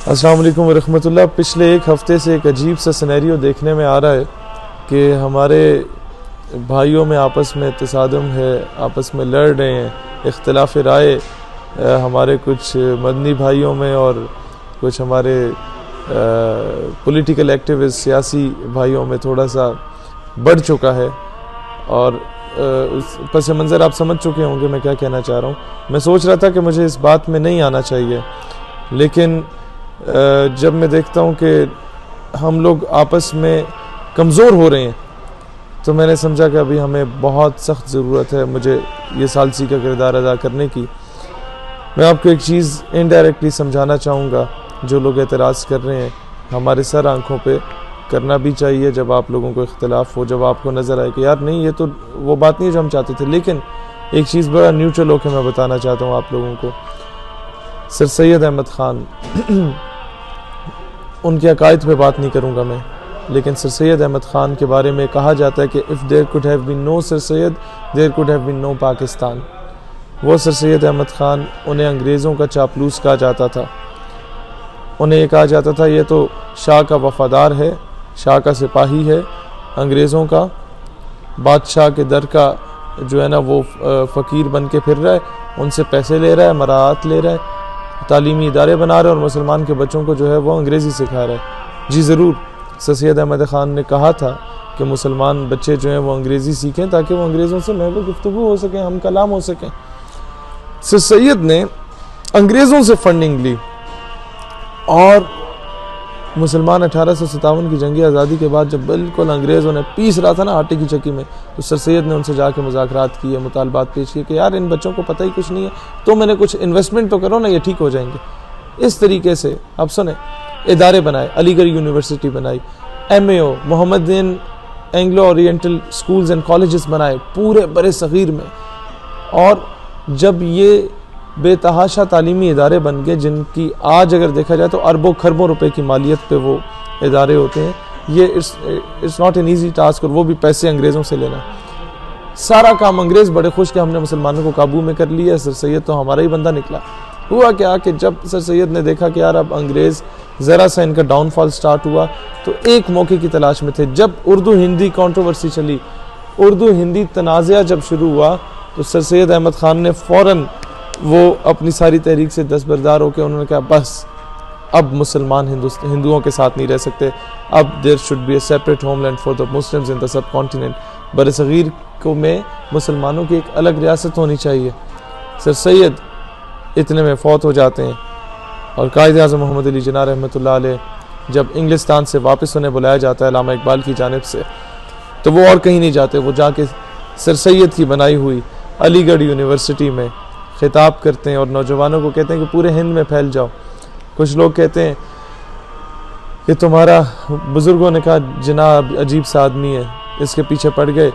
السلام علیکم ورحمۃ اللہ۔ پچھلے ایک ہفتے سے ایک عجیب سا سینیریو دیکھنے میں آ رہا ہے کہ ہمارے بھائیوں میں آپس میں تصادم ہے، آپس میں لڑ رہے ہیں، اختلاف رائے ہمارے کچھ مدنی بھائیوں میں اور کچھ ہمارے پولیٹیکل ایکٹیوسٹ سیاسی بھائیوں میں تھوڑا سا بڑھ چکا ہے، اور اس پس منظر آپ سمجھ چکے ہوں گے میں کیا کہنا چاہ رہا ہوں۔ میں سوچ رہا تھا کہ مجھے اس بات میں نہیں آنا چاہیے، لیکن جب میں دیکھتا ہوں کہ ہم لوگ آپس میں کمزور ہو رہے ہیں تو میں نے سمجھا کہ ابھی ہمیں بہت سخت ضرورت ہے مجھے یہ ثالثی کا کردار ادا کرنے کی۔ میں آپ کو ایک چیز انڈائریکٹلی سمجھانا چاہوں گا، جو لوگ اعتراض کر رہے ہیں ہمارے سر آنکھوں پہ کرنا بھی چاہیے جب آپ لوگوں کو اختلاف ہو، جب آپ کو نظر آئے کہ یار نہیں یہ تو وہ بات نہیں جو ہم چاہتے تھے، لیکن ایک چیز بڑا نیوٹرل ہو کے میں بتانا چاہتا ہوں آپ لوگوں کو۔ سر سید احمد خان، ان کے عقائد پہ بات نہیں کروں گا میں، لیکن سر سید احمد خان کے بارے میں کہا جاتا ہے کہ if there could have been no sir Syed there could have been no Pakistan. وہ سر سید احمد خان، انہیں انگریزوں کا چاپلوس کہا جاتا تھا، انہیں یہ کہا جاتا تھا یہ تو شاہ کا وفادار ہے، شاہ کا سپاہی ہے، انگریزوں کا بادشاہ کے در کا جو ہے نا وہ فقیر بن کے پھر رہا ہے، ان سے پیسے لے رہا ہے، مراعات لے رہا ہے، تعلیمی ادارے بنا رہا ہے اور مسلمان کے بچوں کو جو ہے وہ انگریزی سکھا رہا ہے۔ جی ضرور، سر سید احمد خان نے کہا تھا کہ مسلمان بچے جو ہیں وہ انگریزی سیکھیں تاکہ وہ انگریزوں سے محو گفتگو ہو سکیں، ہم کلام ہو سکیں۔ سر سید نے انگریزوں سے فنڈنگ لی، اور مسلمان 1857 کی جنگ آزادی کے بعد جب بالکل انگریزوں نے پیس رہا تھا نا آٹے کی چکی میں، تو سر سید نے ان سے جا کے مذاکرات کیے، مطالبات پیش کیے کہ یار ان بچوں کو پتہ ہی کچھ نہیں ہے، تو میں نے کچھ انویسٹمنٹ تو کرو نا، یہ ٹھیک ہو جائیں گے۔ اس طریقے سے اب سنیں، ادارے بنائے، علی گڑھ یونیورسٹی بنائی، MAO Mohammedan Anglo Oriental schools and colleges بنائے پورے برِ صغیر میں، اور جب یہ بے تحاشا تعلیمی ادارے بن گئے جن کی آج اگر دیکھا جائے تو اربوں کھربوں روپے کی مالیت پہ وہ ادارے ہوتے ہیں، یہ it's not an easy task, اور وہ بھی پیسے انگریزوں سے لینا۔ سارا کام انگریز بڑے خوش کہ ہم نے مسلمانوں کو قابو میں کر لیا، سر سید تو ہمارا ہی بندہ نکلا۔ ہوا کیا کہ جب سر سید نے دیکھا کہ یار اب انگریز ذرا سا ان کا ڈاؤن فال سٹارٹ ہوا، تو ایک موقع کی تلاش میں تھے۔ جب اردو ہندی کانٹروورسی چلی، اردو ہندی تنازعہ جب شروع ہوا، تو سر سید احمد خان نے فوراً وہ اپنی ساری تحریک سے دستبردار ہو کے انہوں نے کہا بس اب مسلمان ہندوؤں کے ساتھ نہیں رہ سکتے، اب there should be a separate homeland for the Muslims in the subcontinent۔ بر صغیر کو میں مسلمانوں کی ایک الگ ریاست ہونی چاہیے۔ سر سید اتنے میں فوت ہو جاتے ہیں، اور قائد اعظم محمد علی جناح رحمۃ اللہ علیہ جب انگلستان سے واپس انہیں بلایا جاتا ہے علامہ اقبال کی جانب سے، تو وہ اور کہیں نہیں جاتے، وہ جا کے سر سید کی بنائی ہوئی علی گڑھ یونیورسٹی میں خطاب کرتے ہیں اور نوجوانوں کو کہتے ہیں کہ پورے ہند میں پھیل جاؤ۔ کچھ لوگ کہتے ہیں کہ تمہارا، بزرگوں نے کہا جناب عجیب سا آدمی ہے، اس کے پیچھے پڑ گئے،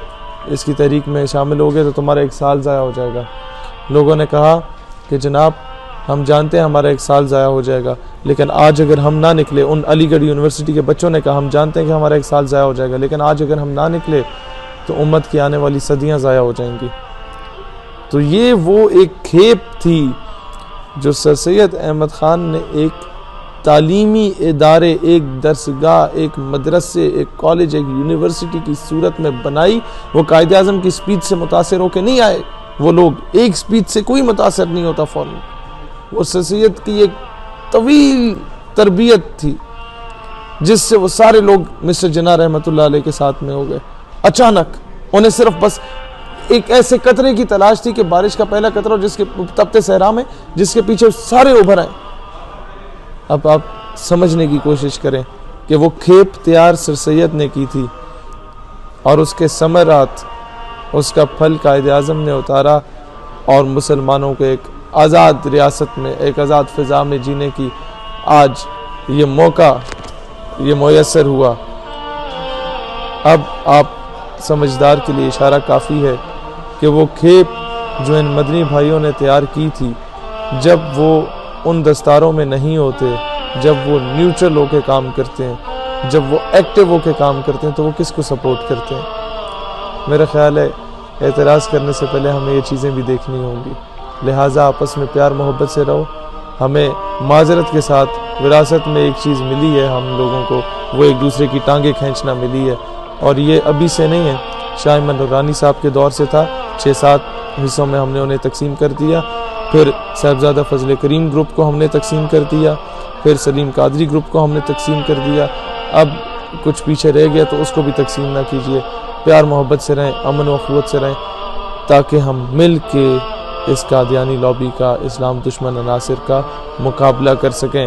اس کی تحریک میں شامل ہو گئے تو تمہارا 1 سال ضائع ہو جائے گا۔ لوگوں نے کہا کہ جناب ہم جانتے ہیں ہمارا 1 سال ضائع ہو جائے گا، لیکن آج اگر ہم نہ نکلے، ان علی گڑھ یونیورسٹی کے بچوں نے کہا ہم جانتے ہیں کہ ہمارا 1 سال ضائع ہو جائے گا، لیکن آج اگر ہم نہ نکلے تو امت کی آنے والی صدیاں ضائع ہو جائیں گی۔ تو یہ وہ ایک کھیپ تھی جو سر سید احمد خان نے ایک تعلیمی ادارے، ایک درسگاہ، ایک مدرسے، ایک کالج، ایک یونیورسٹی کی صورت میں بنائی۔ وہ قائد اعظم کی سپیچ سے متاثر ہو کے نہیں آئے، وہ لوگ ایک سپیچ سے کوئی متاثر نہیں ہوتا فوراً۔ وہ سر سید کی ایک طویل تربیت تھی جس سے وہ سارے لوگ مسٹر جناح رحمۃ اللہ علیہ کے ساتھ میں ہو گئے۔ اچانک انہیں صرف بس ایک ایسے قطرے کی تلاش تھی کہ بارش کا پہلا قطرہ جس کے تپتے صحرا میں، جس کے پیچھے سارے ابھر آئیں۔ اب آپ سمجھنے کی کوشش کریں کہ وہ کھیپ تیار سر سید نے کی تھی، اور اس کے ثمرات، اس کا پھل قائد اعظم نے اتارا، اور مسلمانوں کو ایک آزاد ریاست میں، ایک آزاد فضا میں جینے کی آج یہ موقع یہ میسر ہوا۔ اب آپ سمجھدار کے لیے اشارہ کافی ہے کہ وہ کھیپ جو ان مدنی بھائیوں نے تیار کی تھی، جب وہ ان دستاروں میں نہیں ہوتے، جب وہ نیوٹرل ہو کے کام کرتے ہیں، جب وہ ایکٹیو ہو کے کام کرتے ہیں، تو وہ کس کو سپورٹ کرتے ہیں؟ میرا خیال ہے اعتراض کرنے سے پہلے ہمیں یہ چیزیں بھی دیکھنی ہوں گی، لہٰذا آپس میں پیار محبت سے رہو، ہمیں معذرت کے ساتھ وراثت میں ایک چیز ملی ہے ہم لوگوں کو، وہ ایک دوسرے کی ٹانگیں کھینچنا ملی ہے، اور یہ ابھی سے نہیں ہے، شاہ احمد نورانی صاحب کے دور سے تھا۔ 6-7 حصوں میں ہم نے انہیں تقسیم کر دیا، پھر صاحبزادہ فضل کریم گروپ کو ہم نے تقسیم کر دیا، پھر سلیم قادری گروپ کو ہم نے تقسیم کر دیا، اب کچھ پیچھے رہ گیا تو اس کو بھی تقسیم نہ کیجیے۔ پیار محبت سے رہیں، امن و اخوت سے رہیں، تاکہ ہم مل کے اس قادیانی لابی کا، اسلام دشمن عناصر کا مقابلہ کر سکیں۔